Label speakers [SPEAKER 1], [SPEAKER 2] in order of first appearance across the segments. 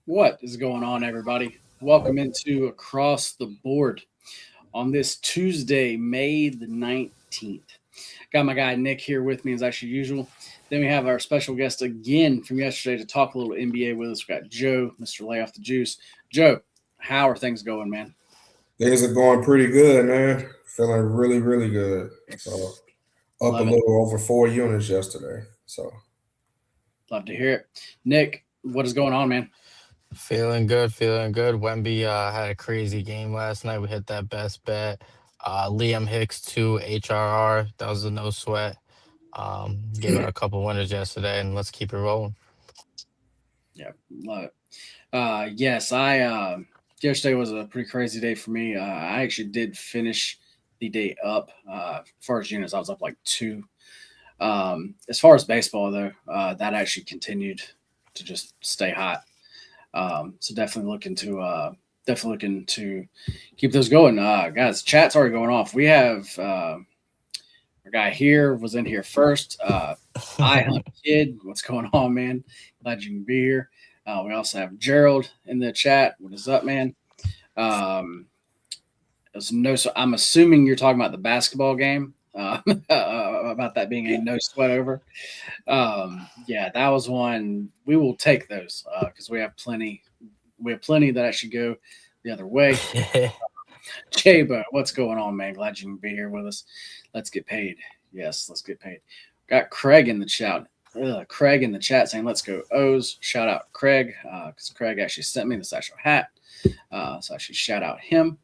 [SPEAKER 1] What is going on, everybody? Welcome into Across the Board on this Tuesday, May the 19th. Got my guy Nick here with me as actually usual. Then we have our special guest again from yesterday to talk a little NBA with us. We got Joe, Mr. Lay Off the Juice. Joe, how are things going, man?
[SPEAKER 2] Things are going pretty good, man. Feeling really, really good. So up a
[SPEAKER 1] Love it.
[SPEAKER 2] little over 4 units yesterday. So
[SPEAKER 1] Love to hear it. Nick, what is going on, man?
[SPEAKER 3] Feeling good, feeling good. Wemby had a crazy game last night. We hit that best bet. Liam Hicks to HRR. That was a no sweat. Gave out a couple winners yesterday, and let's keep it rolling.
[SPEAKER 1] Yeah, love it. Yes, I yesterday was a pretty crazy day for me. I actually did finish the day up. First units, I was up like two. As far as baseball though, that actually continued to just stay hot. So definitely looking to keep those going. Guys, chat's already going off. We have our guy here was in here first. I Hunt Kid, what's going on, man? Glad you can be here. We also have Gerald in the chat. What is up, man? Um, there's no. So I'm assuming you're talking about the basketball game. About that being a no sweat over. Yeah, that was one. We will take those because we have plenty. We have plenty that actually go the other way. Jabo, what's going on, man? Glad you can be here with us. Let's get paid. Yes, let's get paid. Got Craig in the chat. Craig in the chat saying, "Let's go O's." Shout out Craig because Craig actually sent me this actual hat. So I should shout out him.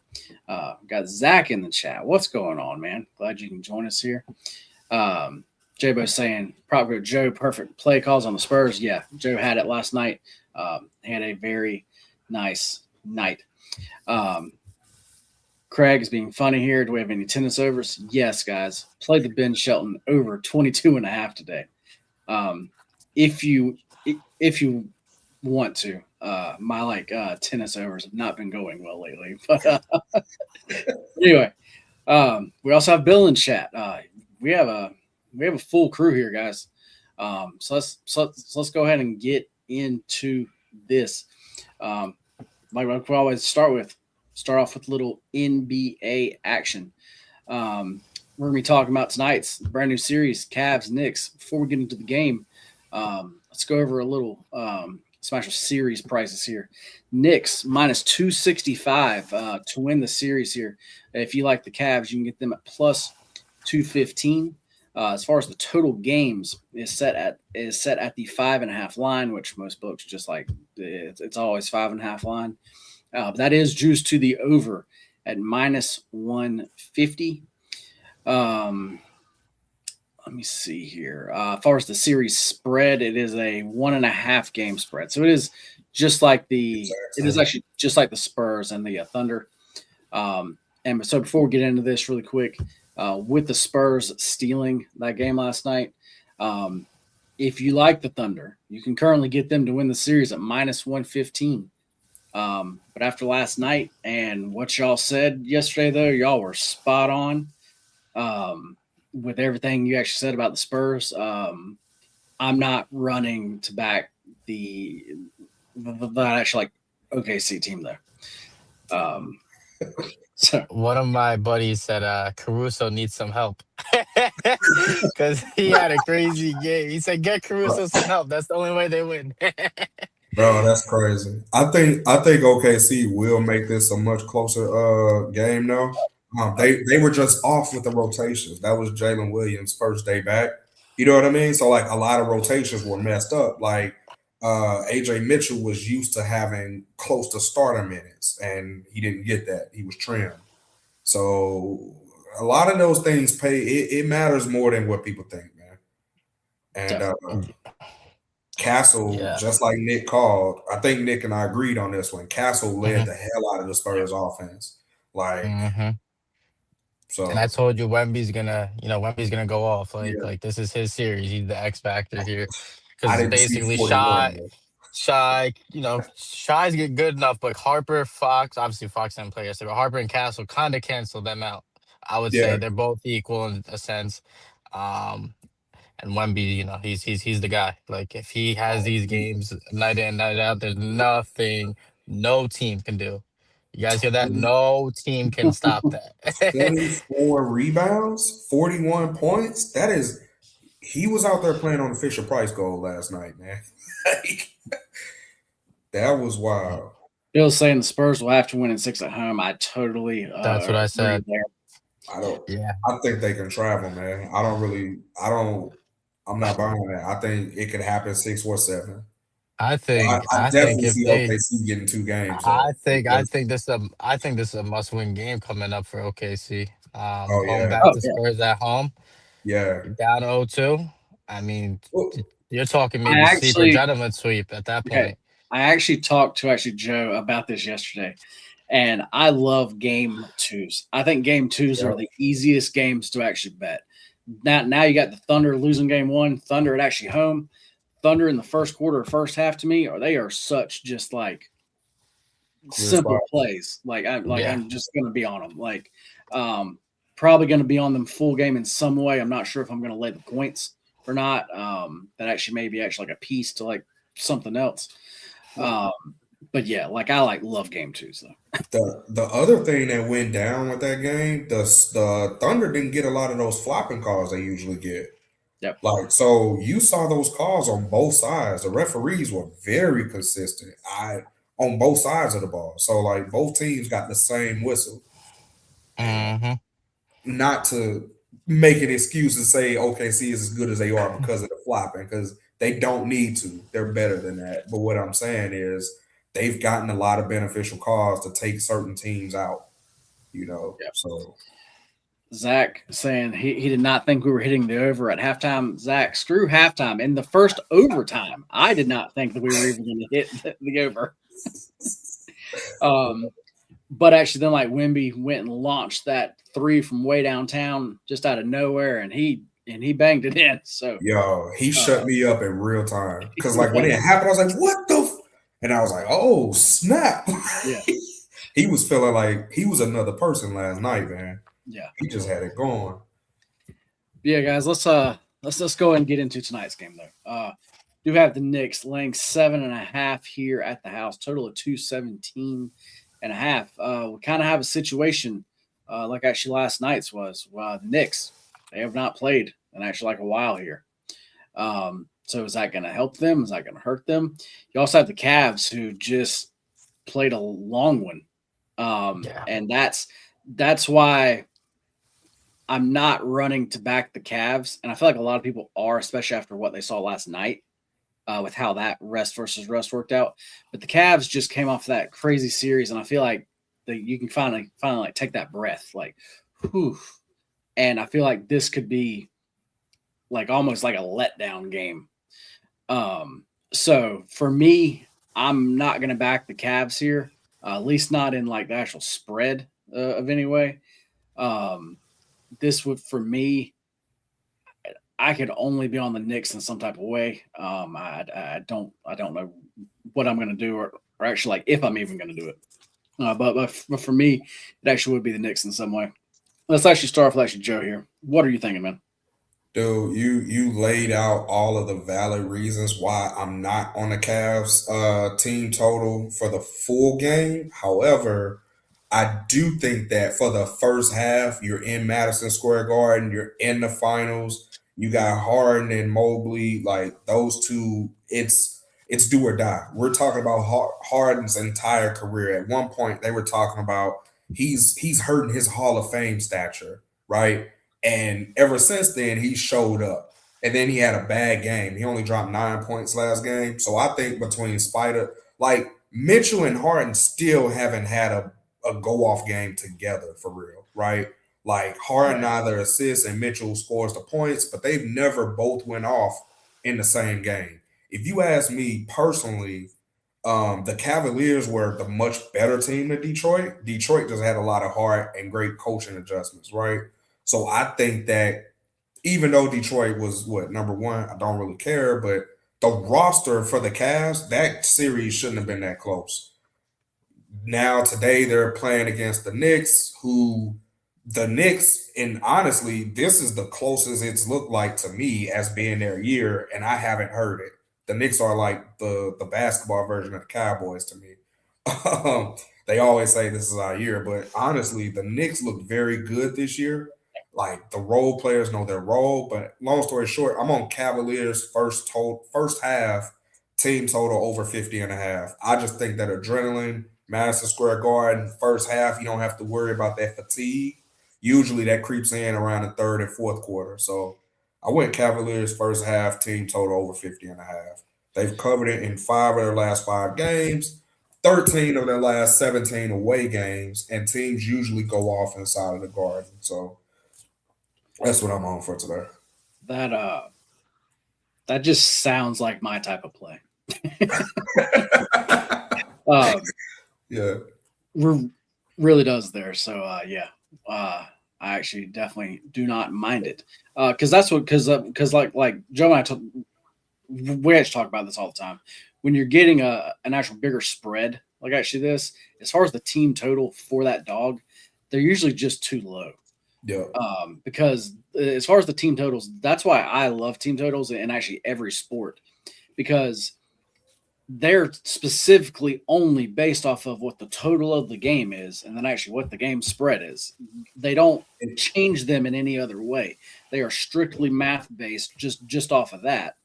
[SPEAKER 1] Got Zach in the chat. What's going on, man? Glad you can join us here. Jabo saying, "Probably Joe, perfect play calls on the Spurs." Yeah, Joe had it last night. He had a very nice night. Um, Craig is being funny here. Do we have any tennis overs? Yes, guys. Play the Ben Shelton over 22 and a half today. Um, if you if you want to, my tennis overs have not been going well lately. But anyway, we also have Bill in chat. We have a we have a full crew here, guys. So let's go ahead and get into this. Um, like we always start off with a little NBA action. We're gonna be talking about tonight's brand new series, Cavs Knicks. Before we get into the game, let's go over a little special series prices here. Knicks minus 265 to win the series here. If you like the Cavs, you can get them at plus 215. As far as the total games is set at the 5.5 line, which most books just like it's always 5.5 line. But that is juiced to the over at minus 150. Um, Let me see here. As far as the series spread, it is a 1.5 game spread. So it is just like it is actually just like the Spurs and the Thunder. And so before we get into this really quick, with the Spurs stealing that game last night, um, if you like the Thunder, you can currently get them to win the series at minus 115. But after last night and what y'all said yesterday, though, y'all were spot on with everything you actually said about the Spurs. I'm not running to back the that actually like OKC team though. So
[SPEAKER 3] One of my buddies said Caruso needs some help because he had a crazy game. He said, "Get Caruso some help. That's the only way they win."
[SPEAKER 2] bro, that's crazy. I think OKC will make this a much closer game now. They were just off with the rotations. That was Jalen Williams' first day back. You know what I mean? So like a lot of rotations were messed up. Like AJ Mitchell was used to having close to starter minutes, and he didn't get that. He was trimmed. So a lot of those things pay. It matters more than what people think, man. And
[SPEAKER 1] definitely.
[SPEAKER 2] Castle,
[SPEAKER 3] Yeah.
[SPEAKER 2] just like Nick called, I think Nick and I agreed on this one. Castle led
[SPEAKER 3] hmm
[SPEAKER 2] the hell out of the Spurs offense. Like,
[SPEAKER 3] hmm And I
[SPEAKER 2] so
[SPEAKER 3] told you Wemby's gonna go off. Like,
[SPEAKER 2] yeah,
[SPEAKER 3] like this is his series. He's the X factor here,
[SPEAKER 2] I
[SPEAKER 3] because
[SPEAKER 2] didn't see
[SPEAKER 3] basically
[SPEAKER 2] 41 though.
[SPEAKER 3] Shy's get good enough, but Harper, Fox, obviously Fox didn't play yesterday, but Harper and Castle kind of canceled them out. I would say
[SPEAKER 2] Yeah,
[SPEAKER 3] they're both equal in a sense. Um, And Wemby, he's the guy. Like if he has these games night in, night out, there's nothing no team can do. You guys hear that? No team can stop that.
[SPEAKER 2] 24 rebounds, 41 points. He was out there playing on the Fisher Price goal last night, man. That was wild.
[SPEAKER 1] Bill's saying the Spurs will have to win in 6 at home. I totally
[SPEAKER 3] That's what I
[SPEAKER 1] agree
[SPEAKER 3] said.
[SPEAKER 1] there.
[SPEAKER 3] Yeah.
[SPEAKER 2] I think they can travel, man. I'm not buying that. I think it could happen 6 or 7. I
[SPEAKER 3] I think
[SPEAKER 2] definitely
[SPEAKER 3] if
[SPEAKER 2] see
[SPEAKER 3] they
[SPEAKER 2] OKC getting 2 games though.
[SPEAKER 3] I think this is a must-win game coming up for OKC.
[SPEAKER 2] Oh
[SPEAKER 3] Going
[SPEAKER 2] yeah.
[SPEAKER 3] back
[SPEAKER 1] Oh
[SPEAKER 3] to
[SPEAKER 1] yeah.
[SPEAKER 3] Spurs at home,
[SPEAKER 2] Yeah.
[SPEAKER 3] you're down 0-2. I mean,
[SPEAKER 2] Well,
[SPEAKER 3] you're talking
[SPEAKER 1] I
[SPEAKER 3] maybe sleeper
[SPEAKER 1] actually
[SPEAKER 3] gentleman sweep at that
[SPEAKER 1] okay.
[SPEAKER 3] point.
[SPEAKER 1] I actually talked to Joe about this yesterday, and I love game twos. I think game twos are
[SPEAKER 2] yeah.
[SPEAKER 1] the easiest games to actually bet. Now you got the Thunder losing game one, Thunder at actually home. Thunder in the first quarter, first half to me, or they are such just like
[SPEAKER 2] Clear spot.
[SPEAKER 1] simple plays.
[SPEAKER 3] Yeah.
[SPEAKER 1] I'm just gonna be on them. Probably gonna be on them full game in some way. I'm not sure if I'm gonna lay the points or not. That actually may be actually like a piece to like something else. But yeah, I love game twos though.
[SPEAKER 2] The other thing that went down with that game, the Thunder didn't get a lot of those flopping calls they usually get.
[SPEAKER 1] Yep.
[SPEAKER 2] Like, so you saw those calls on both sides. The referees were very consistent. On both sides of the ball. So like both teams got the same whistle. And
[SPEAKER 3] Hmm.
[SPEAKER 2] not to make an excuse and say OKC is as good as they are because of the flopping, because they don't need to. They're better than that. But what I'm saying is they've gotten a lot of beneficial calls to take certain teams out.
[SPEAKER 1] Yep.
[SPEAKER 2] So
[SPEAKER 1] Zach saying he did not think we were hitting the over at halftime. Zach, screw halftime. In the first overtime, I did not think that we were even going to hit the over. But actually, then like Wemby went and launched that three from way downtown, just out of nowhere, and he banged it in. So
[SPEAKER 2] yo, he shut me up in real time. Because like when it happened, I was like, what the and I was like, oh snap.
[SPEAKER 1] Yeah.
[SPEAKER 2] He was feeling like he was another person last night, man.
[SPEAKER 1] Yeah.
[SPEAKER 2] He just had it going.
[SPEAKER 1] Yeah, guys, let's go ahead and get into tonight's game though. Do have the Knicks laying 7.5 here at the house, total of 217.5. We kind of have a situation like actually last night's was. The Knicks, they have not played in actually like a while here. So is that going to help them? Is that going to hurt them? You also have the Cavs who just played a long one. And that's why I'm not running to back the Cavs. And I feel like a lot of people are, especially after what they saw last night with how that rest versus rust worked out. But the Cavs just came off that crazy series. And I feel like you can finally like take that breath, like, whew. And I feel like this could be like almost like a letdown game. So for me, I'm not going to back the Cavs here, at least not in like the actual spread of any way. This would, for me, I could only be on the Knicks in some type of way. I don't know what I'm going to do, or actually like if I'm even going to do it. But for me, it actually would be the Knicks in some way. Let's actually start off with actually Joe here. What are you thinking, man?
[SPEAKER 2] Dude, you laid out all of the valid reasons why I'm not on the Cavs team total for the full game. However, I do think that for the first half, you're in Madison Square Garden, you're in the finals, you got Harden and Mobley, like those two, it's do or die. We're talking about Harden's entire career. At one point, they were talking about he's hurting his Hall of Fame stature, right? And ever since then, he showed up. And then he had a bad game. He only dropped 9 points last game. So I think between Spider, like Mitchell and Harden still haven't had a go off game together for real, right? Like Harden either assists and Mitchell scores the points, but they've never both went off in the same game. If you ask me personally, the Cavaliers were the much better team than Detroit. Detroit just had a lot of heart and great coaching adjustments, right? So I think that even though Detroit was number one, I don't really care, but the roster for the Cavs, that series shouldn't have been that close. Now today they're playing against the Knicks, who the Knicks, and honestly, this is the closest it's looked like to me as being their year, and I haven't heard it. The Knicks are like the basketball version of the Cowboys to me. Um, they always say this is our year, but honestly, the Knicks look very good this year. Like the role players know their role, but long story short, I'm on Cavaliers first half team total over 50 and a half. I just think that adrenaline, Madison Square Garden, first half, you don't have to worry about that fatigue. Usually that creeps in around the third and fourth quarter. So I went Cavaliers first half team total over 50 and a half. They've covered it in five of their last five games, 13 of their last 17 away games, and teams usually go off inside of the garden. So that's what I'm on for today.
[SPEAKER 1] That that just sounds like my type of play. Um,
[SPEAKER 2] Yeah.
[SPEAKER 1] really does there. So yeah, I actually definitely do not mind it because that's what because like Joe and we actually talk about this all the time. When you're getting an actual bigger spread, like actually this, as far as the team total for that dog, they're usually just too low.
[SPEAKER 2] Yeah.
[SPEAKER 1] Because as far as the team totals, that's why I love team totals in actually every sport because they're specifically only based off of what the total of the game is and then actually what the game spread is. They don't change them in any other way. They are strictly math based just off of that.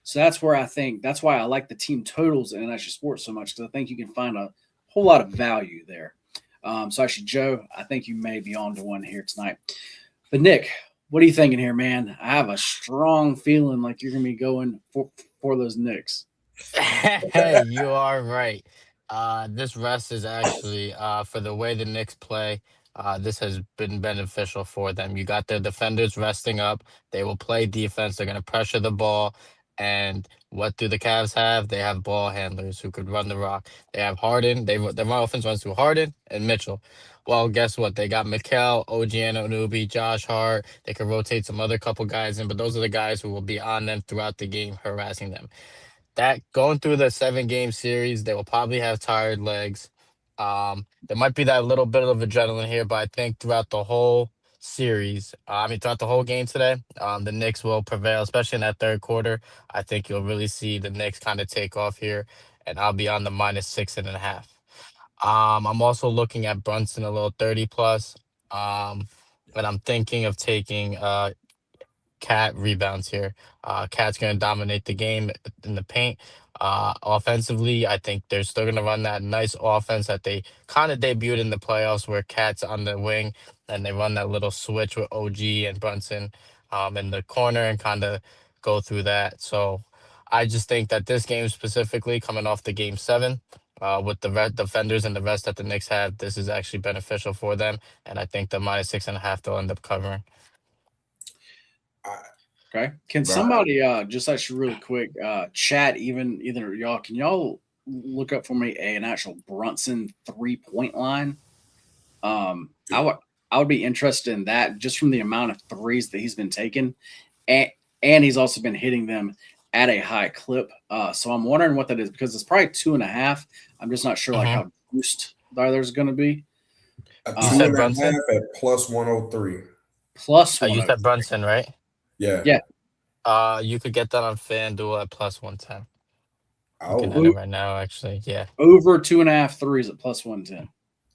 [SPEAKER 1] So that's where I think that's why I like the team totals in actually sports so much because I think you can find a whole lot of value there. So actually, Joe, I think you may be on to one here tonight. But Nick, what are you thinking here, man? I have a strong feeling like you're going to be going for those Knicks.
[SPEAKER 3] Hey, you are right. This rest is actually for the way the Knicks play. This has been beneficial for them. You got their defenders resting up. They will play defense. They're going to pressure the ball. And what do the Cavs have? They have ball handlers who could run the rock. They have Harden. Their offense runs through Harden and Mitchell. Well, guess what? They got Mikel, OG Anunoby, Josh Hart. They could rotate some other couple guys in, but those are the guys who will be on them throughout the game, harassing them. That going through the 7 game series, they will probably have tired legs. There might be that little bit of adrenaline here, but I think throughout the whole series, throughout the whole game today, the Knicks will prevail, especially in that third quarter. I think you'll really see the Knicks kind of take off here, and I'll be on the -6.5. I'm also looking at Brunson a little 30 plus. But I'm thinking of taking Cat rebounds here. Cat's going to dominate the game in the paint. Offensively, I think they're still going to run that nice offense that they kind of debuted in the playoffs, where Cat's on the wing and they run that little switch with OG and Brunson in the corner and kind of go through that. So I just think that this game specifically, coming off the game 7, with the red defenders and the rest that the Knicks have, this is actually beneficial for them. And I think the -6.5 they'll end up covering.
[SPEAKER 1] Okay. Can
[SPEAKER 2] Right.
[SPEAKER 1] somebody just actually really quick chat even either y'all can y'all look up for me an actual Brunson 3 point line? Um, I would I would be interested in that just from the amount of threes that he's been taking, and and he's also been hitting them at a high clip. So I'm wondering what that is because it's probably 2.5. I'm just not sure like
[SPEAKER 3] Hmm.
[SPEAKER 1] how boost there's going to be.
[SPEAKER 2] A
[SPEAKER 3] You
[SPEAKER 2] two
[SPEAKER 1] Um,
[SPEAKER 3] said
[SPEAKER 2] and a
[SPEAKER 3] Brunson?
[SPEAKER 2] half at plus 103.
[SPEAKER 1] plus
[SPEAKER 3] You said
[SPEAKER 1] 103.
[SPEAKER 3] Brunson, right?
[SPEAKER 2] Yeah.
[SPEAKER 1] Yeah.
[SPEAKER 3] You could get that on FanDuel at plus 110. Looking at
[SPEAKER 2] Oh,
[SPEAKER 3] it
[SPEAKER 1] O-
[SPEAKER 3] right now, actually. Yeah.
[SPEAKER 1] Over 2.5 threes at plus 110.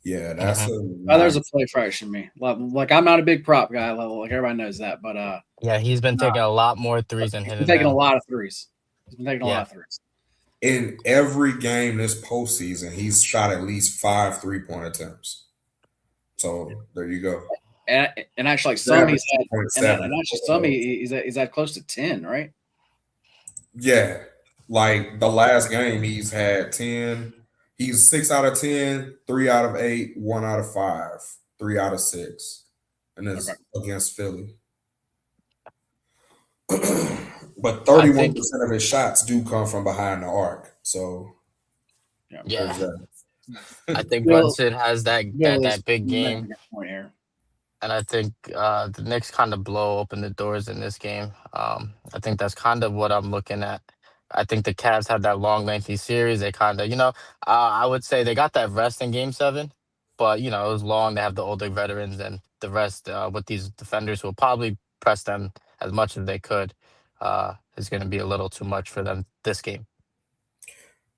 [SPEAKER 2] yeah. That's
[SPEAKER 3] Hmm.
[SPEAKER 2] a
[SPEAKER 1] There's a
[SPEAKER 2] nice.
[SPEAKER 1] play fraction me. Like I'm not a big prop guy, like everybody knows that, but
[SPEAKER 3] Yeah, he's been
[SPEAKER 1] nah,
[SPEAKER 3] taking a lot more threes and
[SPEAKER 1] he's been
[SPEAKER 3] hitting
[SPEAKER 1] taking a
[SPEAKER 3] them.
[SPEAKER 1] lot of threes. He's been taking a lot
[SPEAKER 3] Yeah.
[SPEAKER 1] of threes.
[SPEAKER 2] In every game this postseason, he's shot at least 5 3-point attempts. So there you go.
[SPEAKER 1] And actually, like
[SPEAKER 2] He's
[SPEAKER 1] some he's
[SPEAKER 2] averaged
[SPEAKER 1] had, and
[SPEAKER 2] 2.7.
[SPEAKER 1] actually some he's at close to 10, right?
[SPEAKER 2] Yeah. Like the last game, he's had 10. He's 6 out of 10, 3 out of 8, 1 out of 5, 3 out of 6. And
[SPEAKER 1] Okay,
[SPEAKER 2] it's against Philly. But
[SPEAKER 3] I
[SPEAKER 2] 31%
[SPEAKER 3] think,
[SPEAKER 2] of his shots do come from behind the arc. So
[SPEAKER 1] yeah.
[SPEAKER 3] yeah,
[SPEAKER 2] there's that.
[SPEAKER 3] I think
[SPEAKER 1] Bill
[SPEAKER 3] Brunson has that
[SPEAKER 1] Bill is
[SPEAKER 3] big
[SPEAKER 1] making
[SPEAKER 3] game.
[SPEAKER 1] a good point here.
[SPEAKER 3] And I think the Knicks kind of blow open the doors in this game. I think that's kind of what I'm looking at. I think the Cavs have that long, lengthy series. They kind of, I would say they got that rest in game 7, but it was long. They have the older veterans, and the rest with these defenders who will probably press them as much as they could is going to be a little too much for them this game.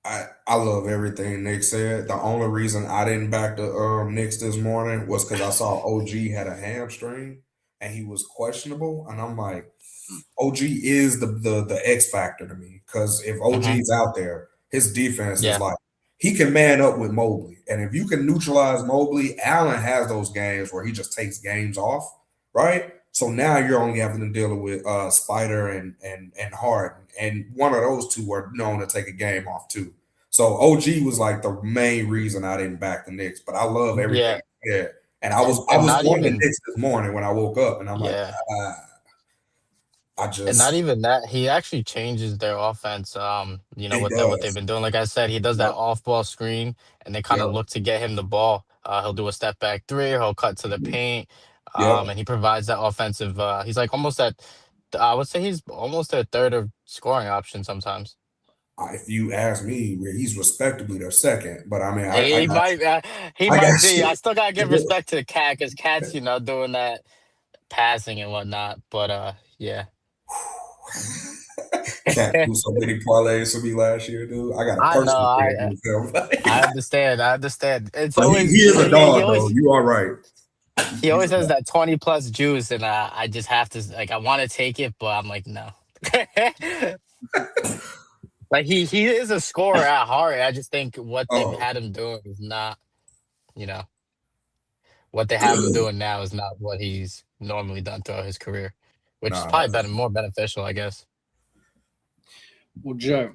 [SPEAKER 2] I love everything Nick said. The only reason I didn't back the Knicks this morning was because I saw OG had a hamstring and he was questionable, and I'm like, OG is the X factor to me because if
[SPEAKER 3] Hmm.
[SPEAKER 2] OG's out there, his defense is
[SPEAKER 3] Yeah,
[SPEAKER 2] like he can man up with Mobley, and if you can neutralize Mobley, Allen has those games where he just takes games off, right? So now you're only having to deal with Spider and Harden, and one of those two are known to take a game off too. So OG was like the main reason I didn't back the Knicks, but I love everything.
[SPEAKER 3] yeah,
[SPEAKER 2] Yeah, and I was I
[SPEAKER 3] and
[SPEAKER 2] was
[SPEAKER 3] not
[SPEAKER 2] on the
[SPEAKER 3] even
[SPEAKER 2] Knicks this morning when I woke up, and I'm like,
[SPEAKER 3] yeah.
[SPEAKER 2] ah, I
[SPEAKER 3] And not
[SPEAKER 2] just
[SPEAKER 3] even that, he actually changes their offense.
[SPEAKER 2] he
[SPEAKER 3] What they've
[SPEAKER 2] does.
[SPEAKER 3] been doing. Like I said, he does that
[SPEAKER 2] Yep.
[SPEAKER 3] off-ball screen, and they kind of
[SPEAKER 2] Yep.
[SPEAKER 3] look to get him the ball. He'll do a step back three, or he'll cut to the paint,
[SPEAKER 2] Yep.
[SPEAKER 3] and he provides that offensive. He's like almost at, I would say he's almost a third of scoring option sometimes.
[SPEAKER 2] If you ask me, he's respectably their second, but I mean,
[SPEAKER 3] He might, he
[SPEAKER 2] I got
[SPEAKER 3] might be. I still gotta give
[SPEAKER 2] you.
[SPEAKER 3] respect to the cat because cat's doing that passing and whatnot. But yeah.
[SPEAKER 2] Cat do so many parlays for me last year, dude. I got a
[SPEAKER 3] I know.
[SPEAKER 2] personal fan with him.
[SPEAKER 3] I understand. I understand. It's
[SPEAKER 2] But he
[SPEAKER 3] always
[SPEAKER 2] is a
[SPEAKER 3] he
[SPEAKER 2] dog, though.
[SPEAKER 3] always
[SPEAKER 2] You are right.
[SPEAKER 3] he
[SPEAKER 2] He's
[SPEAKER 3] always
[SPEAKER 2] a
[SPEAKER 3] has
[SPEAKER 2] dog.
[SPEAKER 3] that 20 plus juice, and I just have to like I want to take it, but I'm like no. Like he is a scorer at heart. I just think what they've
[SPEAKER 2] Oh,
[SPEAKER 3] had him doing is not, you know, what they have him doing now is not what he's normally done throughout his career, which is
[SPEAKER 2] nah.
[SPEAKER 3] probably better, more beneficial, I guess.
[SPEAKER 1] Well, Joe,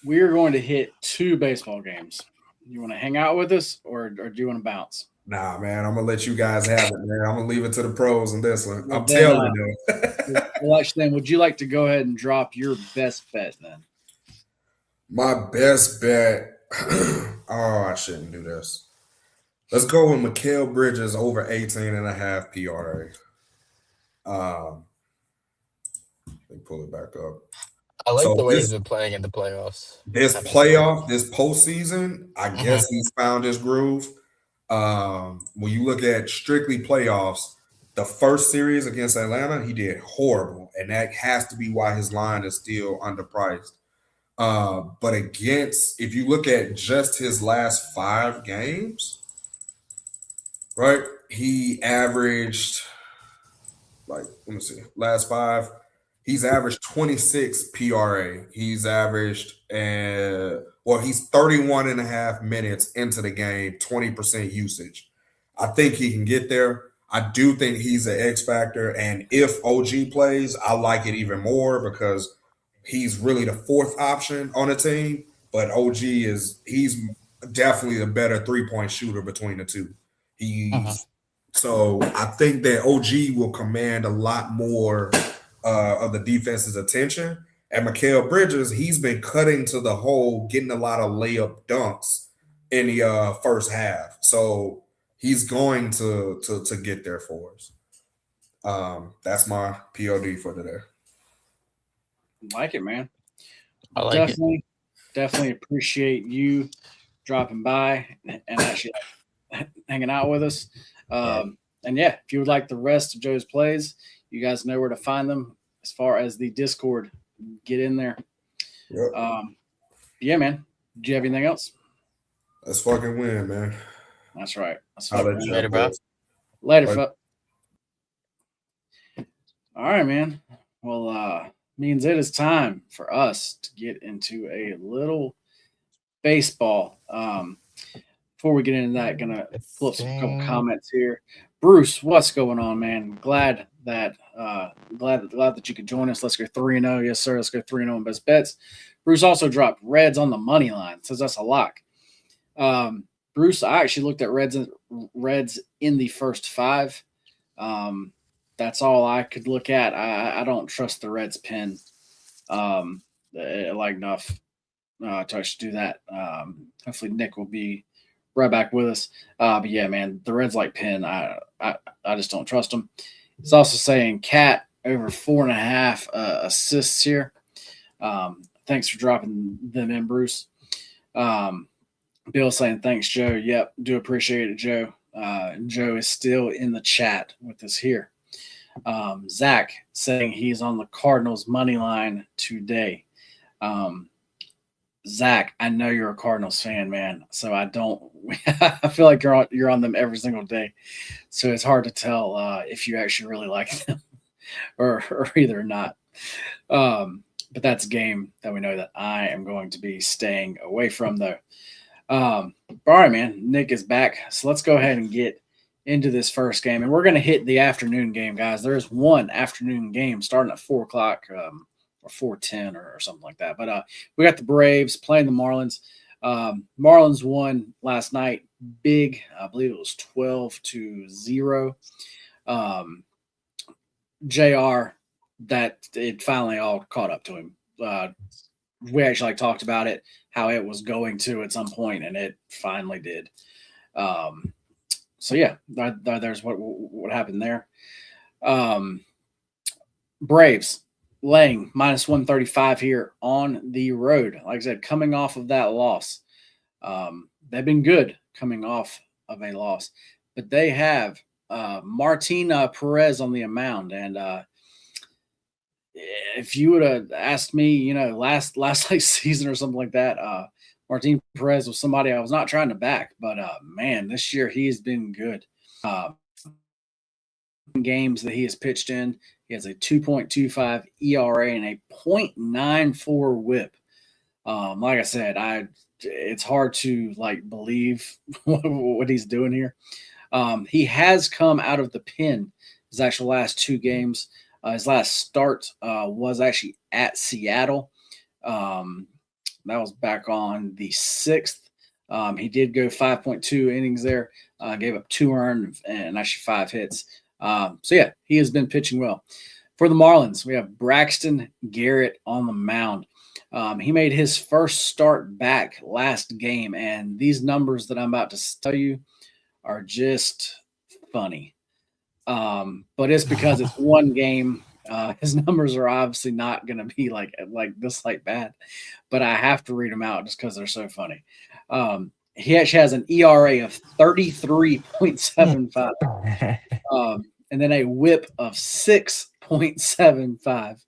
[SPEAKER 1] we are going to hit 2 baseball games. You want to hang out with us, or do you want to bounce?
[SPEAKER 2] Nah, man. I'm gonna let you guys have it, man. I'm gonna leave it to the pros in this one.
[SPEAKER 1] Well,
[SPEAKER 2] I'm
[SPEAKER 1] then,
[SPEAKER 2] telling you.
[SPEAKER 1] well, actually, then, would you like to go ahead and drop your best bet then?
[SPEAKER 2] My best bet. Oh, I shouldn't do this. Let's go with Mikal Bridges over 18 and a half PRA. Let me pull it back up.
[SPEAKER 3] I like
[SPEAKER 2] So
[SPEAKER 3] the way he's been playing in the playoffs. I have to say.
[SPEAKER 2] this postseason, I
[SPEAKER 3] Hmm.
[SPEAKER 2] guess he's found his groove. When you look at strictly playoffs, the first series against Atlanta, he did horrible, and that has to be why his line is still underpriced. But if you look at just his last 5 games, right, he averaged let me see, last 5. He's averaged 26 PRA. He's averaged, he's 31 and a half minutes into the game, 20% usage. I think he can get there. I do think he's an X factor. And if OG plays, I like it even more because he's really the fourth option on the team. But he's definitely the better 3-point shooter between the two.
[SPEAKER 3] Hmm.
[SPEAKER 2] So I think that OG will command a lot more of the defense's attention. And Mikal Bridges, he's been cutting to the hole, getting a lot of layup dunks in the first half. So he's going to get there for us. That's my POD for today.
[SPEAKER 1] Like it, man.
[SPEAKER 3] I like it.
[SPEAKER 1] Definitely appreciate you dropping by and actually hanging out with us.
[SPEAKER 2] All right.
[SPEAKER 1] And yeah, if you would like the rest of Joe's plays, you guys know where to find them as far as the Discord. Get in there.
[SPEAKER 2] Yep.
[SPEAKER 1] Yeah, man. Do you have anything else?
[SPEAKER 2] Let's fucking win, man.
[SPEAKER 1] That's right.
[SPEAKER 2] I'll let you
[SPEAKER 3] Later, bro.
[SPEAKER 1] Later,
[SPEAKER 2] Bye.
[SPEAKER 1] fuck. All right, man. Well, means it is time for us to get into a little baseball. Before we get into that, gonna flip some couple comments here. Bruce, what's going on, man? Glad that you could join us. Let's go 3-0. Yes, sir. Let's go 3-0 in best bets. Bruce also dropped Reds on the money line. Says that's a lock. Bruce, I actually looked at Reds in the first 5. That's all I could look at. I don't trust the Reds pin like enough to actually do that. Hopefully Nick will be right back with us. But yeah, man, the Reds like pin. I just don't trust them. It's also saying Cat over 4.5 assists here. Thanks for dropping them in, Bruce. Bill saying thanks, Joe. Yep, do appreciate it, Joe. Joe is still in the chat with us here. Zach saying he's on the Cardinals money line today. Zach, I know you're a Cardinals fan, man. So I don't. I feel like you're on them every single day. So it's hard to tell if you actually really like them or either not. But that's a game that we know that I am going to be staying away from, though. All right, man. Nick is back. So let's go ahead and get into this first game. And we're going to hit the afternoon game, guys. There's one afternoon game starting at 4 o'clock or 4:10 or something like that. But we got the Braves playing the Marlins. Marlins won last night big. I believe it was 12-0. JR, that it finally all caught up to him. We actually talked about it, how it was going to at some point, and it finally did. So yeah, there's what happened there. Braves laying minus 135 here on the road. Like I said, coming off of that loss. They've been good coming off of a loss, but they have Martin Perez on the mound. And if you would have asked me, last like season or something like that, Martin Perez was somebody I was not trying to back, but man, this year he's been good. Games that he has pitched in, he has a 2.25 ERA and a 0.94 WHIP. Like I said, it's hard to believe what he's doing here. He has come out of the pen his actual last 2 games. His last start was actually at Seattle. That was back on the 6th. He did go 5.2 innings there, gave up 2 earned and actually 5 hits. So yeah, he has been pitching well. For the Marlins, we have Braxton Garrett on the mound. He made his first start back last game, and these numbers that I'm about to tell you are just funny. But it's because it's one game. His numbers are obviously not going to be like bad, but I have to read them out just because they're so funny. He actually has an ERA of 33.75, and then a WHIP of 6.75.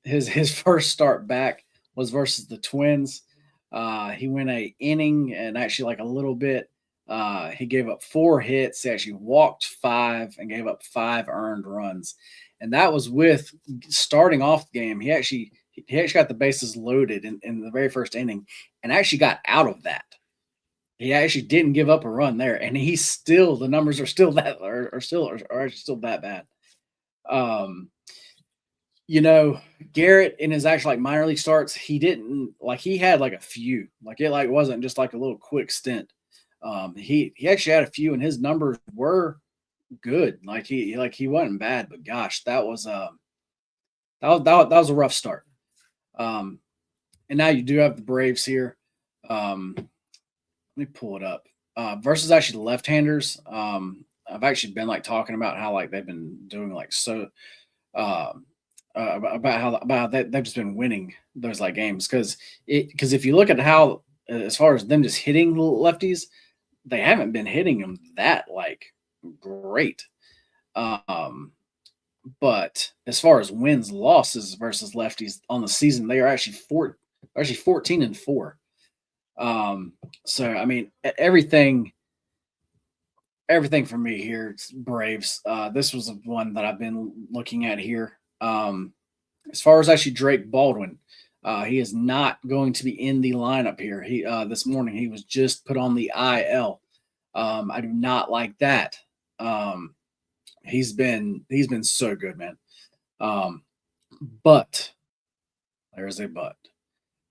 [SPEAKER 1] His first start back was versus the Twins. He went an inning and actually a little bit. He gave up 4 hits. He actually walked 5 and gave up 5 earned runs. And that was with starting off the game. He actually got the bases loaded in the very first inning and actually got out of that. He actually didn't give up a run there. And the numbers are still that that bad. Garrett in his actual minor league starts, he didn't he had a few. It wasn't just a little quick stint. He actually had a few, and his numbers were good. He wasn't bad, but gosh, that was a rough start. And now you do have the Braves here. Let me pull it up. Versus actually the left-handers. I've actually been talking about how they've been doing so. About how they've just been winning those games because if you look at how as far as them just hitting lefties, they haven't been hitting them that great. But as far as wins losses versus lefties on the season, they are actually 14-4. So I mean everything for me here, it's Braves. This was one that I've been looking at here. As far as actually Drake Baldwin, he is not going to be in the lineup here. He this morning he was just put on the IL. I do not like that. He's been so good, man. But there's a but.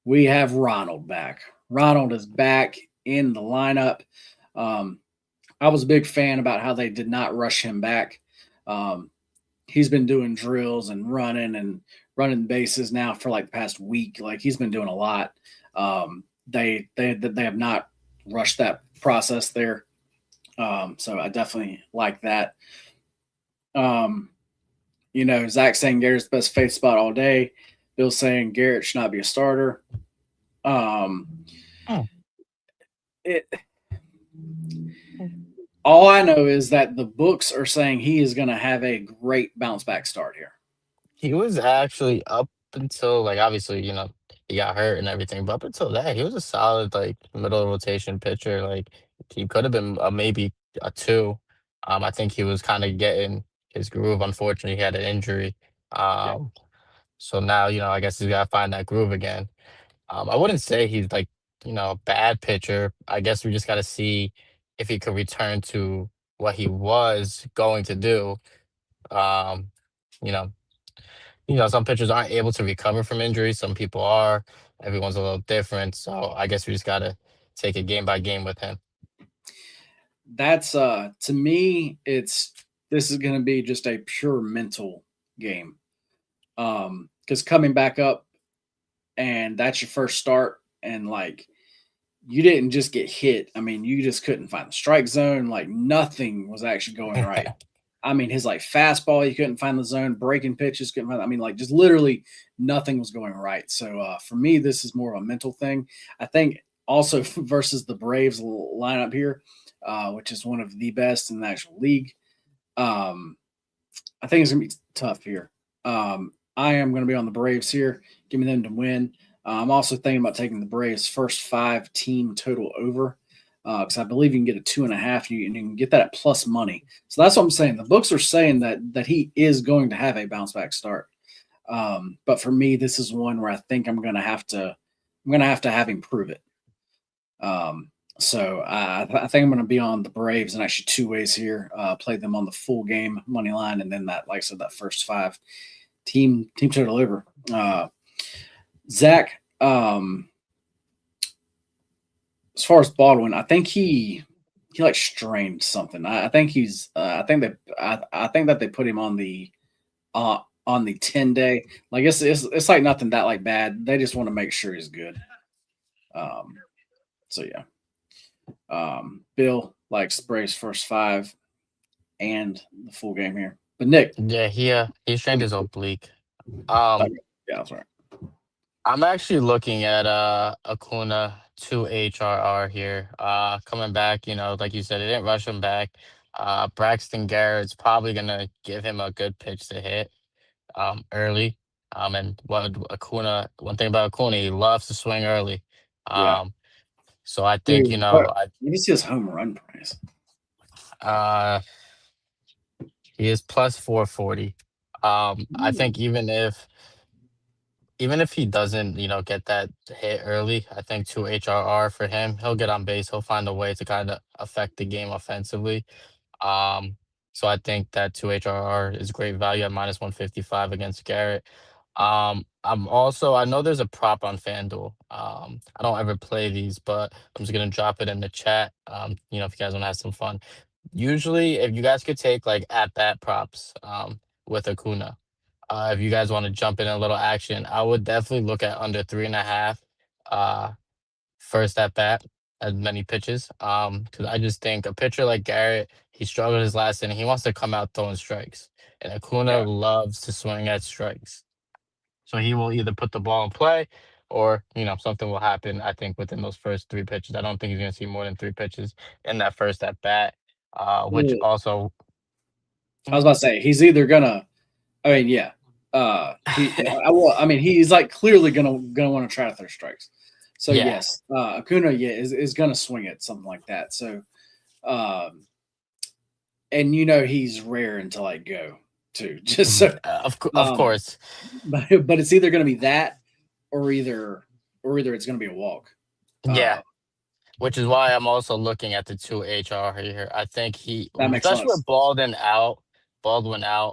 [SPEAKER 1] We have Ronald back. Ronald is back in the lineup. I was a big fan about how they did not rush him back. He's been doing drills and running bases now for the past week. He's been doing a lot. They have not rushed that process there. So I definitely like that. Zach saying Garrett's the best faith spot all day. Bill saying Garrett should not be a starter. All I know is that the books are saying he is going to have a great bounce back start here.
[SPEAKER 3] He was actually up until like obviously, he got hurt and everything, but up until that, he was a solid like middle rotation pitcher. Like he could have been a maybe a two. I think he was kind of getting his groove. Unfortunately, he had an injury.
[SPEAKER 1] Yeah.
[SPEAKER 3] Um, so now, I guess he's gotta find that groove again. I wouldn't say he's like, a bad pitcher. I guess we just gotta see if he could return to what he was going to do. Um, you know, some pitchers aren't able to recover from injuries. Some people are. Everyone's a little different. So I guess we just gotta take it game by game with him.
[SPEAKER 1] That's to me, this is going to be just a pure mental game. Because coming back up and that's your first start, and like you didn't just get hit. I mean, you just couldn't find the strike zone. Like nothing was actually going right. I mean, his like fastball, you couldn't find the zone. Breaking pitches, couldn't find. I mean, like just literally nothing was going right. So for me, this is more of a mental thing. I think also versus the Braves lineup here, which is one of the best in the actual league. Um, I think it's gonna be tough here. I am gonna be on the Braves here. Give me them to win. I'm also thinking about taking the Braves first 5 team total over because I believe you can get a 2.5 and you can get that at plus money. So that's what I'm saying. The books are saying that he is going to have a bounce back start. But for me, this is one where I think I'm gonna have to have him prove it. So I think I'm going to be on the Braves in actually 2 ways here. Play them on the full game money line, and then that, like I said, that first 5 team total over. Zach, as far as Baldwin, I think he like strained something. I think he's. I think that they put him on the 10 day. Like it's like nothing that like bad. They just want to make sure he's good. Um, so yeah. Bill likes Braves first 5 and the full game here. But Nick,
[SPEAKER 3] Yeah, he
[SPEAKER 1] what
[SPEAKER 3] strained
[SPEAKER 1] do
[SPEAKER 3] his
[SPEAKER 1] you
[SPEAKER 3] oblique.
[SPEAKER 1] think?
[SPEAKER 3] Um,
[SPEAKER 1] Yeah, that's right.
[SPEAKER 3] I'm actually looking at Acuna to HRR here. Coming back, like you said, it didn't rush him back. Braxton Garrett's probably gonna give him a good pitch to hit early. And what Acuna, one thing about Acuna, he loves to swing early.
[SPEAKER 1] Yeah,
[SPEAKER 3] Um, so I think,
[SPEAKER 1] dude. What is his home run price?
[SPEAKER 3] uh he is plus 440. I think even if he doesn't, get that hit early, I think 2 HRR for him, he'll get on base. He'll find a way to kind of affect the game offensively. Um, so I think that 2 HRR is great value at minus 155 against Garrett. I know there's a prop on FanDuel. I don't ever play these, but I'm just gonna drop it in the chat. If you guys want to have some fun. Usually, if you guys could take like at bat props, with Acuna, if you guys want to jump in a little action, I would definitely look at under 3.5 uh, first at bat, as many pitches. Because I just think a pitcher like Garrett, he struggled his last inning. He wants to come out throwing strikes, and Acuna
[SPEAKER 1] Yeah.
[SPEAKER 3] loves to swing at strikes. So he will either put the ball in play, or something will happen. I think within those first 3 pitches, I don't think he's going to see more than 3 pitches in that first at bat. Which
[SPEAKER 1] Well,
[SPEAKER 3] also,
[SPEAKER 1] I was about to say he's either gonna. I mean, yeah. I mean, he's like clearly gonna want to try to throw strikes. So
[SPEAKER 3] yeah.
[SPEAKER 1] yes, Acuna, yeah, is gonna swing it something like that. So, um, and he's raring to like go too. Just so,
[SPEAKER 3] Of
[SPEAKER 1] um,
[SPEAKER 3] course.
[SPEAKER 1] but it's either gonna be that or either it's gonna be a walk.
[SPEAKER 3] Yeah.
[SPEAKER 1] Uh,
[SPEAKER 3] Which is why I'm also looking at the 2 HR here. I think
[SPEAKER 1] that makes
[SPEAKER 3] especially
[SPEAKER 1] sense.
[SPEAKER 3] with Baldwin out,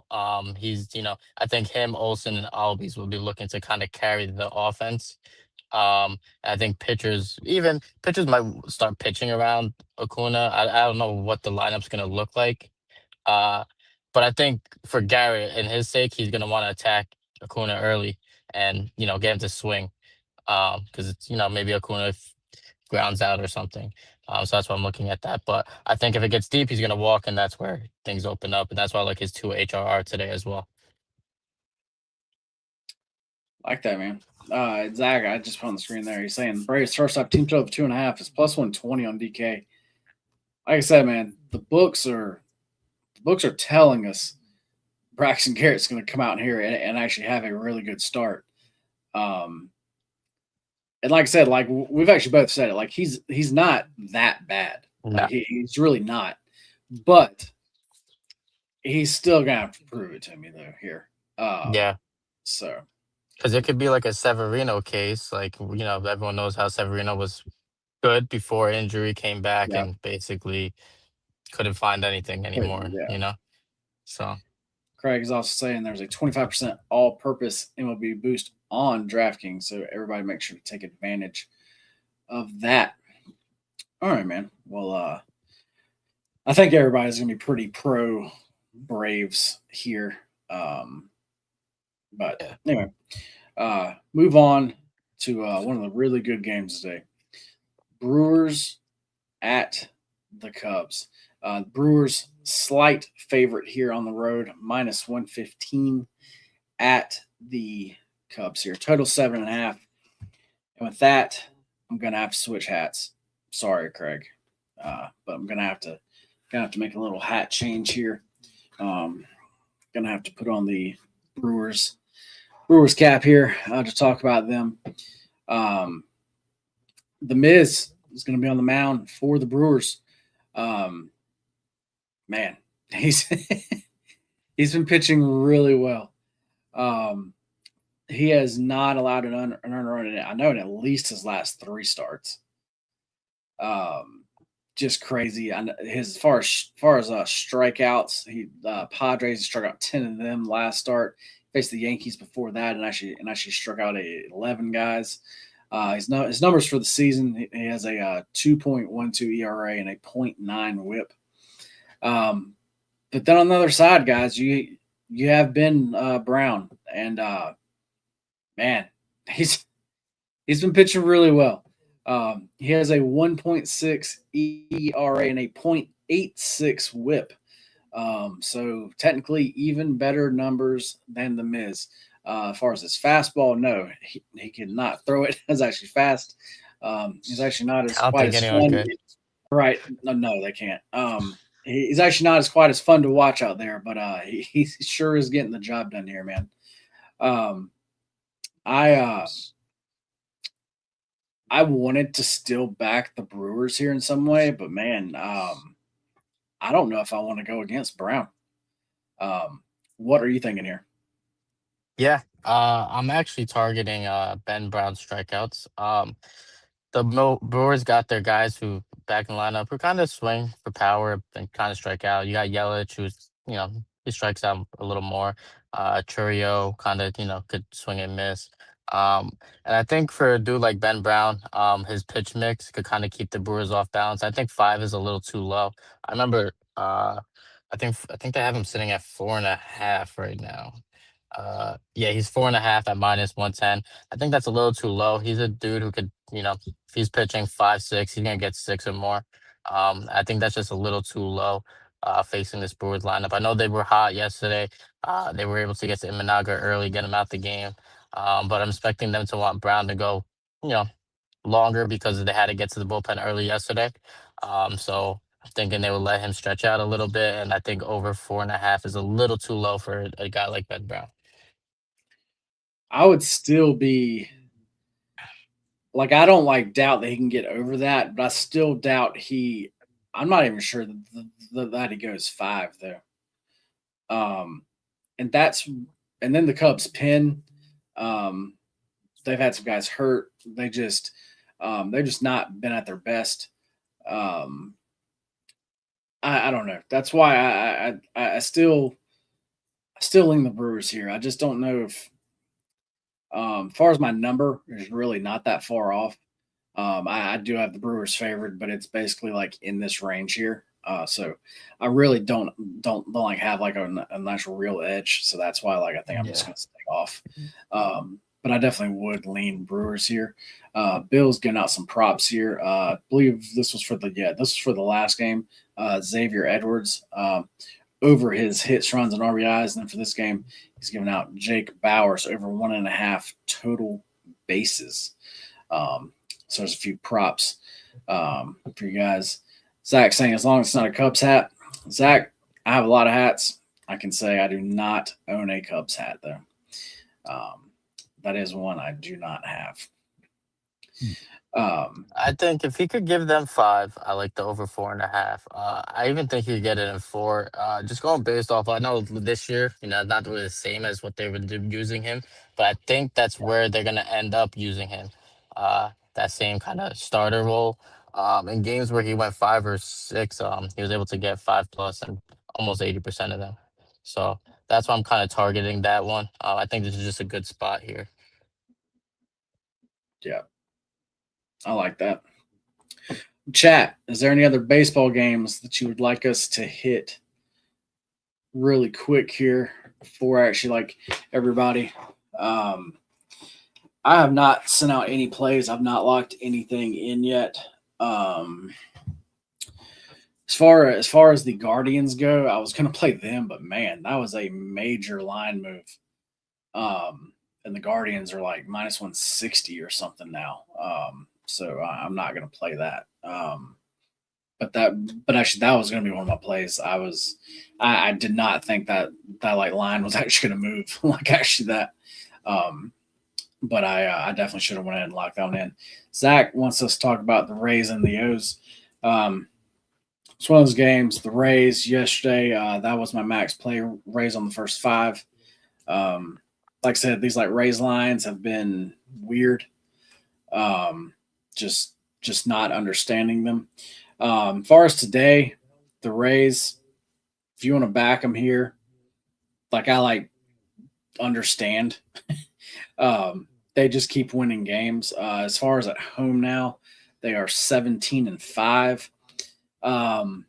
[SPEAKER 3] I think him, Olsen, and Albies will be looking to kind of carry the offense. I think even pitchers might start pitching around Acuna. I don't know what the lineup's going to look like. Uh, but I think for Garrett and his sake, he's going to want to attack Acuna early and, get him to swing. Because it's, maybe Acuna grounds out or something. So that's why I'm looking at that. But I think if it gets deep, he's going to walk, and that's where things open up. And that's why I like his 2 HRR today as well.
[SPEAKER 1] Like that, man. Zach, I just put on the screen there. He's saying Braves first up team total of 2.5 is plus 120 on DK. like I said, man, the books are telling us Braxton Garrett's going to come out here and actually have a really good start. Um, and like I said, like we've actually both said it, like he's not that bad.
[SPEAKER 3] No.
[SPEAKER 1] Like he's really not, but he's still gonna have to prove it to me though here.
[SPEAKER 3] Yeah.
[SPEAKER 1] So
[SPEAKER 3] Because it could be like a Severino case. Like, everyone knows how Severino was good before injury, came back,
[SPEAKER 1] yeah,
[SPEAKER 3] and basically couldn't find anything anymore,
[SPEAKER 1] yeah.
[SPEAKER 3] So,
[SPEAKER 1] Craig is also saying there's a 25% all-purpose MLB boost on DraftKings, so everybody make sure to take advantage of that. All right, man. Well, I think everybody's gonna be pretty pro Braves here. But
[SPEAKER 3] yeah.
[SPEAKER 1] anyway, move on to one of the really good games today. Brewers at the Cubs. Brewers slight favorite here on the road, minus 115 at the Cubs here. Total 7.5. And with that, I'm gonna have to switch hats. Sorry, Craig, but I'm gonna have to make a little hat change here. Um, gonna have to put on the Brewers cap here to talk about them. Um, the Miz is going to be on the mound for the Brewers. Um, man, he's he's been pitching really well. Um, he has not allowed an earned run in it. I know in at least his last three starts. Just crazy. His as far as strikeouts, Padres struck out 10 of them last start. Faced the Yankees before that, and actually struck out 11 guys. His numbers for the season: he has a 2.12 ERA and a .9 WHIP. But then on the other side, guys, you have Ben Brown, and man, he's been pitching really well. He has a 1.6 ERA and a .86 WHIP. So technically, even better numbers than the Miz. As far as his fastball, no, he cannot throw it as actually fast. He's actually not
[SPEAKER 3] I
[SPEAKER 1] as
[SPEAKER 3] don't
[SPEAKER 1] quite
[SPEAKER 3] think
[SPEAKER 1] as
[SPEAKER 3] anyone
[SPEAKER 1] fun.
[SPEAKER 3] could.
[SPEAKER 1] Right? No, they can't. He's actually not as quite as fun to watch out there, but he sure is getting the job done here, man. Um, I I wanted to still back the Brewers here in some way, but man, I don't know if I want to go against Brown. What are you thinking here?
[SPEAKER 3] Yeah. I'm actually targeting Ben Brown strikeouts. Brewers got their guys who back in the lineup who kind of swing for power and kind of strike out. You got Yelich, who's he strikes out a little more. Churio kind of could swing and miss. Um, and I think for a dude like Ben Brown, his pitch mix could kind of keep the Brewers off balance. I think 5 is a little too low. I remember, I think they have him sitting at 4.5 right now. Yeah, he's 4.5 at minus 110. I think that's a little too low. He's a dude who could, if he's pitching 5-6, he's gonna get 6 or more. I think that's just a little too low. Facing this Brewers lineup. I know they were hot yesterday. They were able to get to Imanaga early, get him out the game. But I'm expecting them to want Brown to go, you know, longer because they had to get to the bullpen early yesterday. So I'm thinking they would let him stretch out a little bit, and I think over 4.5 is a little too low for a guy like Ben Brown.
[SPEAKER 1] I would still be like I don't like doubt that he can get over that, but I still doubt he. I'm not even sure that he goes 5 though. Um, and that's and then the Cubs pin. Um, they've had some guys hurt. They've just not been at their best. Um, I don't know. That's why I still lean the Brewers here. I just don't know if as far as my number is really not that far off. I do have the Brewers favored, but it's basically like in this range here. So I really don't like have like a nice real edge. So that's why like I think I'm just
[SPEAKER 3] Yeah.
[SPEAKER 1] gonna stay off. But I definitely would lean Brewers here. Bill's giving out some props here. I believe this was for the last game. Xavier Edwards over his hits, runs, and RBIs. And then for this game, he's giving out Jake Bowers over 1.5 total bases. So there's a few props for you guys Zach saying as long as it's not a Cubs hat. Zach, I have a lot of hats. I can say I do not own a Cubs hat though. Um, that is one I do not have. Um,
[SPEAKER 3] I think if he could give them five, I like the over 4.5. I even think he could get it in four. Just going based off, I know this year, not really the same as what they were using him, but I think that's where they're gonna end up using him. That same kind of starter role. In games where he went 5 or 6, he was able to get 5 plus and almost 80% of them. So that's why I'm kind of targeting that one. I think this is just a good spot here.
[SPEAKER 1] yeah, I like that. Chat, is there any other baseball games that you would like us to hit really quick here before I actually like everybody? Um, I have not sent out any plays. I've not locked anything in yet. Um, as far as the Guardians go, I was going to play them, but man, that was a major line move. And the Guardians are like minus 160 or something now. So I'm not going to play that. But actually, that was going to be one of my plays. I did not think that like line was actually going to move like actually that. Um, but I definitely should have went ahead and locked that one in. Zach wants us to talk about the Rays and the O's. It's one of those games. The Rays yesterday, that was my max play. Rays on the first five. Like I said, these like Rays lines have been weird. Um, just not understanding them. As far as today, the Rays, if you want to back them here, like I like understand. They just keep winning games. As far as at home now, they are 17-5. Um,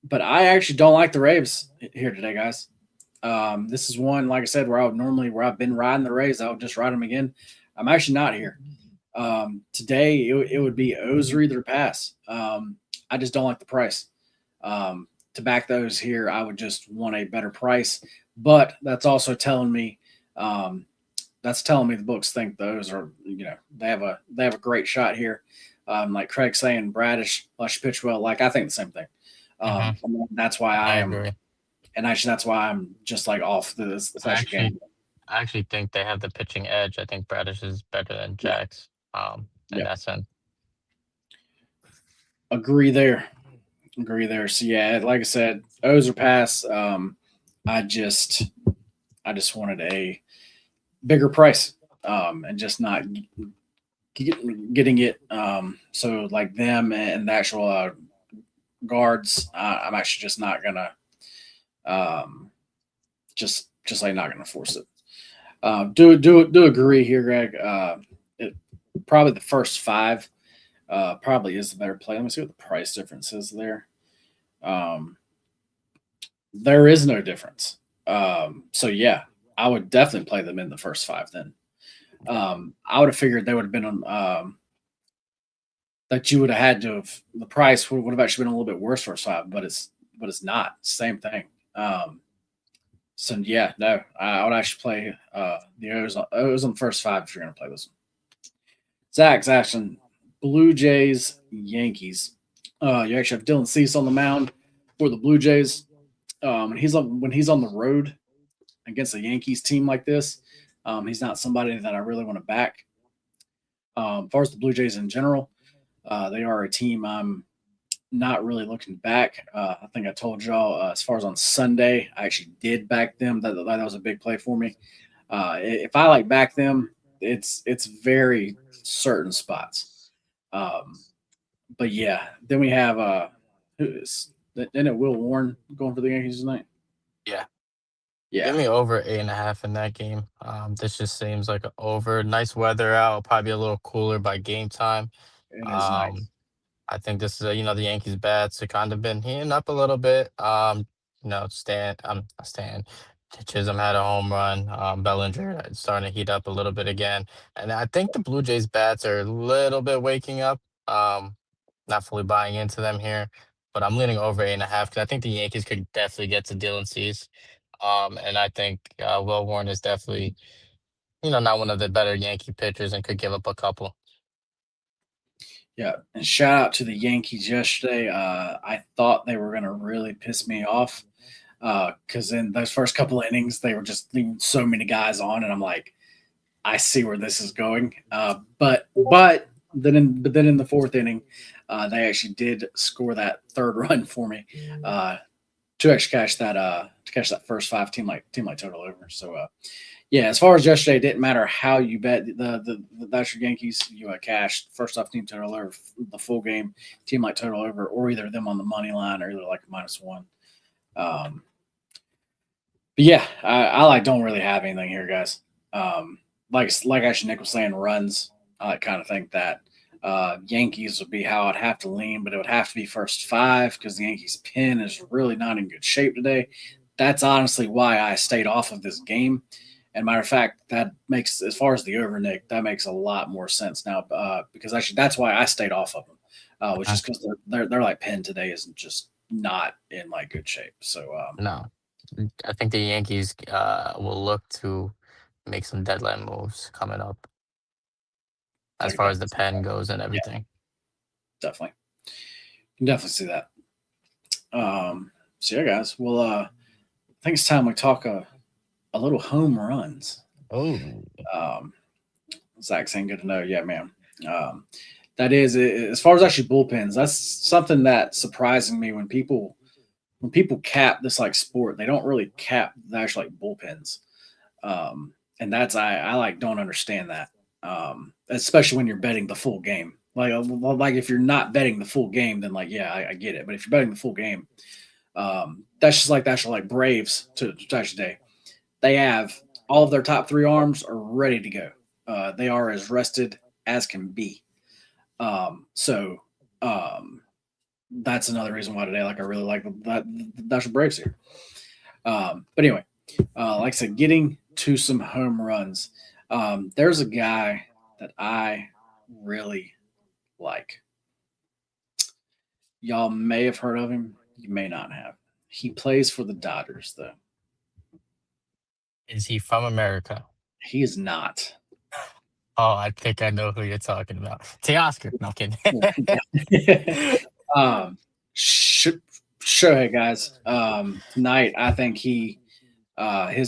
[SPEAKER 1] but I actually don't like the Rays here today, guys. This is one, like I said, where I've been riding the Rays, I would just ride them again. I'm actually not here. Today it would be O's or either pass. I just don't like the price. To back those here, I would just want a better price. But that's telling me the books think those are, they have a great shot here. Like Craig saying, Bradish, Lush pitch well. Like I think the same thing.
[SPEAKER 3] Hmm.
[SPEAKER 1] That's why I
[SPEAKER 3] I
[SPEAKER 1] am,
[SPEAKER 3] agree.
[SPEAKER 1] and actually that's why I'm just like off this
[SPEAKER 3] I
[SPEAKER 1] actual
[SPEAKER 3] actually
[SPEAKER 1] game.
[SPEAKER 3] I actually think they have the pitching edge. I think Bradish is better than
[SPEAKER 1] Yeah,
[SPEAKER 3] Jax. In
[SPEAKER 1] yeah,
[SPEAKER 3] that sense.
[SPEAKER 1] agree there. Agree there. So yeah, like I said, O's or pass. I just I just wanted a bigger price, and just not getting it. So like them and the actual guards, I'm actually just not gonna just like not gonna force it. Do agree here, Greg. It, probably the first five probably is the better play. Let me see what the price difference is there. Um, there is no difference. So yeah, I would definitely play them in the first five. Then I would have figured they would have been on. That you would have had to have the price would have actually been a little bit worse for a five, but it's not same thing. So yeah, no, I would actually play the O's on the first five if you're going to play this one. Zach's asking Blue Jays Yankees. You actually have Dylan Cease on the mound for the Blue Jays. When he's on the road against a Yankees team like this, he's not somebody that I really want to back. As far as the Blue Jays in general, they are a team I'm not really looking back. I think I told y'all as far as on Sunday, I actually did back them. That was a big play for me. If I like back them, it's very certain spots. Um, but yeah, then we have who is then it Will Warren going for the Yankees tonight?
[SPEAKER 3] Yeah. Give
[SPEAKER 1] Yeah,
[SPEAKER 3] me over 8.5 in that game. This just seems like an over. Nice weather out. It'll probably be a little cooler by game time.
[SPEAKER 1] it is nice.
[SPEAKER 3] Um, I think this is the Yankees bats have kind of been heating up a little bit. Stan Chisholm had a home run. Bellinger starting to heat up a little bit again, and I think the Blue Jays bats are a little bit waking up. Not fully buying into them here, but I'm leaning over 8.5 because I think the Yankees could definitely get to Dylan Cease. And I think Will Warren is definitely not one of the better Yankee pitchers and could give up a couple.
[SPEAKER 1] Yeah, and shout out to the Yankees yesterday. I thought they were going to really piss me off because in those first couple of innings, they were just leaving so many guys on, and I'm like, I see where this is going. But then in the fourth inning, they actually did score that third run for me to actually catch that first five team like total over. So yeah, as far as yesterday, it didn't matter how you bet the that's your Yankees. You cashed first off team total over the full game, team like total over, or either them on the money line or either like a -1. Um, but yeah, I like don't really have anything here, guys. Like actually Nick was saying, runs. I kind of think that Yankees would be how I'd have to lean, but it would have to be first five because the Yankees pin is really not in good shape today. That's honestly why I stayed off of this game. And matter of fact, that makes as far as the over Nick, that makes a lot more sense now because actually that's why I stayed off of them, which
[SPEAKER 3] Uh,
[SPEAKER 1] is because they're like pin today isn't just not in like good shape. So
[SPEAKER 3] no, I think the Yankees will look to make some deadline moves coming up
[SPEAKER 1] I
[SPEAKER 3] as
[SPEAKER 1] can
[SPEAKER 3] far as
[SPEAKER 1] definitely
[SPEAKER 3] the
[SPEAKER 1] see
[SPEAKER 3] pen
[SPEAKER 1] that.
[SPEAKER 3] goes and
[SPEAKER 1] Yeah,
[SPEAKER 3] everything.
[SPEAKER 1] definitely. Can definitely see that. So yeah, guys. Well, I think it's time we talk a little home runs.
[SPEAKER 3] Oh,
[SPEAKER 1] Um, Zach saying good to know. Yeah, man. Um, that is as far as actually bullpens. That's something that surprising me when people cap this like sport. They don't really cap the actual like bullpens. And that's I like don't understand that. Especially when you're betting the full game. Like if you're not betting the full game, then like yeah, I get it. But if you're betting the full game, that's just like Braves to today. They have all of their top three arms are ready to go. They are as rested as can be. So um, that's another reason why today, like I really like that that's what Braves here. But anyway, like I said, getting to some home runs. There's a guy that I really like. Y'all may have heard of him. You may not have. He plays for the Dodgers, though.
[SPEAKER 3] is he from America?
[SPEAKER 1] He is not.
[SPEAKER 3] Oh, I think I know who you're talking about. Teoscar. No, I'm kidding.
[SPEAKER 1] um, Sh- Shohei, guys. Tonight, I think his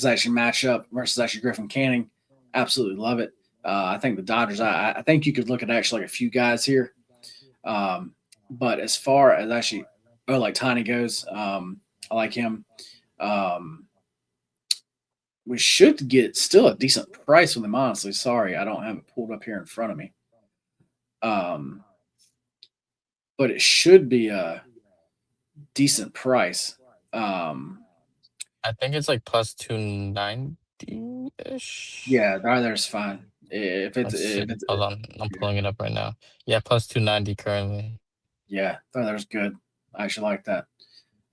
[SPEAKER 1] actually matchup versus actually Griffin Canning. Absolutely love it. I think the Dodgers. I think you could look at actually like a few guys here. Um, but as far as actually, like Tiny goes, I like him. Um, we should get still a decent price with him. Honestly, sorry, I don't have it pulled up here in front of me. Um, but it should be a decent price. Um,
[SPEAKER 3] I think it's like plus 290 ish.
[SPEAKER 1] yeah, right there's fine.
[SPEAKER 3] Let's
[SPEAKER 1] If
[SPEAKER 3] see.
[SPEAKER 1] it's
[SPEAKER 3] Hold on. I'm pulling it up right now. Yeah, plus 290 currently.
[SPEAKER 1] yeah, right there's good. I actually like that.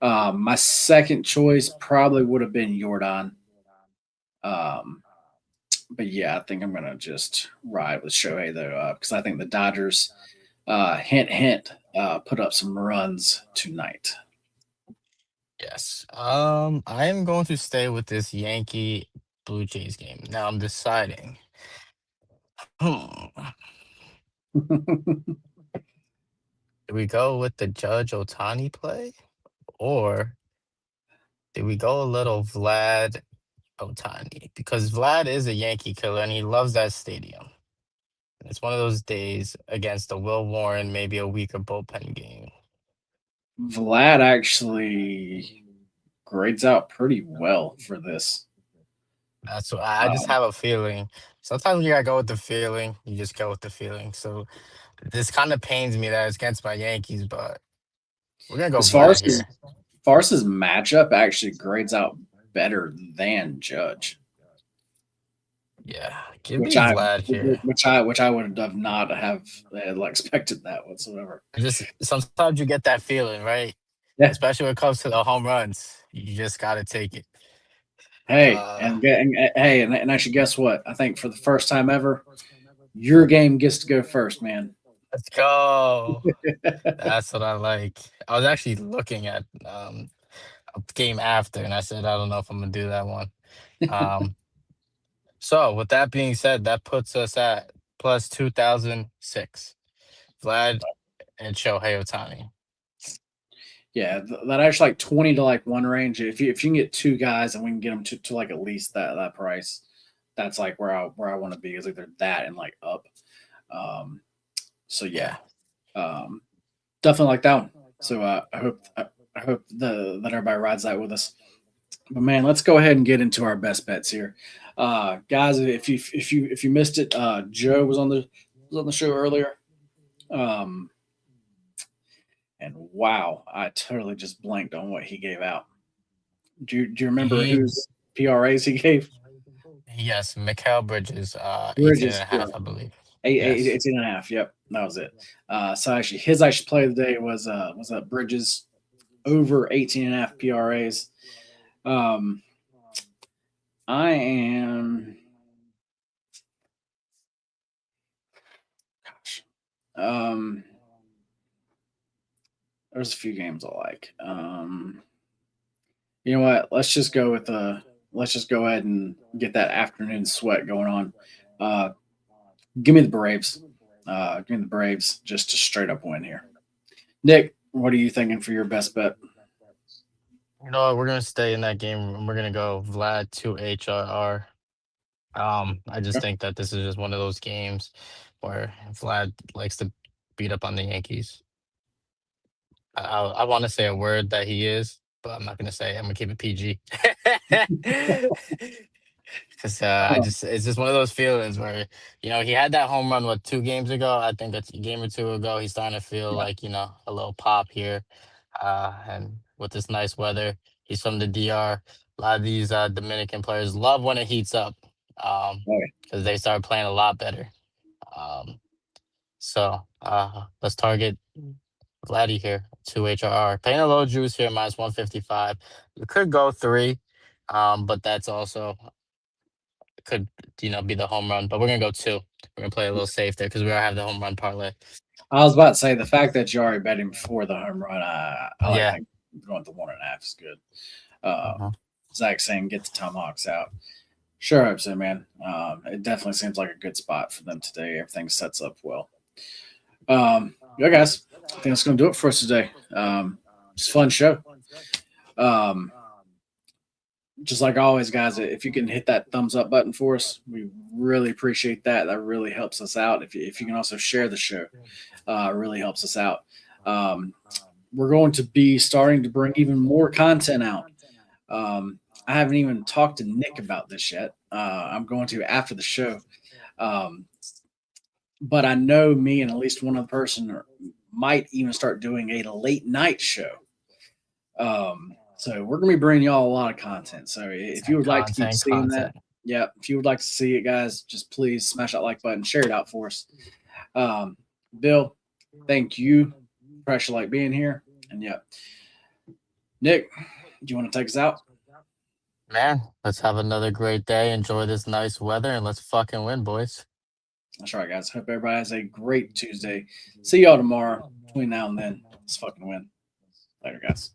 [SPEAKER 1] My second choice probably would have been Jordan. Um, but yeah, I think I'm gonna just ride with Shohei though, because I think the Dodgers, hint hint, put up some runs tonight.
[SPEAKER 3] Yes. I am going to stay with this Yankee Blue Jays game. Now I'm deciding. Hmm. Do we go with the Judge Otani play? Or do we go a little Vlad Otani? Because Vlad is a Yankee killer and he loves that stadium. It's one of those days against the Will Warren, maybe a weaker bullpen game.
[SPEAKER 1] Vlad actually grades out pretty well for this.
[SPEAKER 3] That's what I just
[SPEAKER 1] Um,
[SPEAKER 3] have a feeling. Sometimes you gotta go with the feeling. You just go with the feeling. So this kind of pains me that it's against my Yankees, but we're gonna go
[SPEAKER 1] as far
[SPEAKER 3] Vlad
[SPEAKER 1] as his
[SPEAKER 3] here.
[SPEAKER 1] matchup, actually grades out better than Judge,
[SPEAKER 3] Yeah, give
[SPEAKER 1] which
[SPEAKER 3] me
[SPEAKER 1] I
[SPEAKER 3] Vlad here.
[SPEAKER 1] which I would have not have expected that whatsoever.
[SPEAKER 3] Just sometimes you get that feeling, right?
[SPEAKER 1] Yeah.
[SPEAKER 3] Especially when it comes to the home runs. You just gotta take it.
[SPEAKER 1] Hey,
[SPEAKER 3] Uh
[SPEAKER 1] hey, and actually, guess what? I think for the first time ever, your game gets to go first, man.
[SPEAKER 3] let's go. That's what I like. I was actually looking at a game after and I said, I don't know if I'm gonna do that one. Um so with that being said, that puts us at plus 2006 Vlad and Shohei Ohtani.
[SPEAKER 1] Yeah, that actually like 20 to like one range. If you can get two guys and we can get them to like at least that price, that's like where I want to be is either that and like up. Um, so yeah,
[SPEAKER 3] Yeah.
[SPEAKER 1] um, definitely like that one. So I hope that everybody rides that with us. But man, let's go ahead and get into our best bets here, guys. If you missed it, Joe was on the show earlier. Um, and wow, I totally just blanked on what he gave out. Do you remember
[SPEAKER 3] He
[SPEAKER 1] whose PRAs he gave?
[SPEAKER 3] Yes, Mikal Bridges, 18 and
[SPEAKER 1] Bridges,
[SPEAKER 3] a
[SPEAKER 1] yeah,
[SPEAKER 3] half, I believe.
[SPEAKER 1] eight, eight,
[SPEAKER 3] Yes.
[SPEAKER 1] 18 and a half. Yep, that was it. So actually, his actual play of the day was Bridges over 18 and a half PRAs. Um, I am, gosh, um, there's a few games I like. You know what? Let's just go ahead and get that afternoon sweat going on. Uh, give me the Braves. Give me the Braves just to straight up win here. Nick, what are you thinking for your best bet?
[SPEAKER 3] You know what? We're gonna stay in that game. And we're gonna go Vlad to HRR. I just
[SPEAKER 1] Okay.
[SPEAKER 3] think that this is just one of those games where Vlad likes to beat up on the Yankees. I want to say a word that he is, but I'm not gonna say it. I'm gonna keep it PG. Because it's just one of those feelings where he had that home run 2 games ago. I think that's a game or two ago. He's starting to feel
[SPEAKER 1] Yeah.
[SPEAKER 3] like a little pop here, and with this nice weather, he's from the DR. A lot of these Dominican players love when it heats up,
[SPEAKER 1] Okay.
[SPEAKER 3] because they start playing a lot better. Um, so let's target Vladdy here, 2 HRR. Paying a low juice here, minus 155. You could go three, but that's also could be the home run. But we're gonna go two. We're gonna play a little safe there because we already have the home run parlay.
[SPEAKER 1] I was about to say the fact that you already bet him before the home run, I like
[SPEAKER 3] Yeah.
[SPEAKER 1] that going to 1.5 is good. Um,
[SPEAKER 3] Uh-huh.
[SPEAKER 1] Zach saying get the Tomahawks out. Sure, hope so, man. It definitely seems like a good spot for them today. Everything sets up well. Yeah, guys, I think that's going to do it for us today. It's a fun show. Um, just like always, guys, if you can hit that thumbs up button for us, we really appreciate that. That really helps us out. If you can also share the show, it really helps us out. Um, we're going to be starting to bring even more content out. I haven't even talked to Nick about this yet. I'm going to after the show. Um, but I know me and at least one other person might even start doing a late night show. So we're gonna be bringing y'all a lot of content. So if you would like to keep
[SPEAKER 3] Content,
[SPEAKER 1] seeing that,
[SPEAKER 3] content.
[SPEAKER 1] yeah, if you would like to see it, guys, just please smash that like button, share it out for us. Um, Bill, thank you. Pressure like being here, and yeah, Nick, do you want to take us out?
[SPEAKER 3] Man, let's have another great day. Enjoy this nice weather and let's fucking win, boys.
[SPEAKER 1] That's right, guys. Hope everybody has a great Tuesday. See y'all tomorrow. Between now and then, let's fucking win. Later, guys.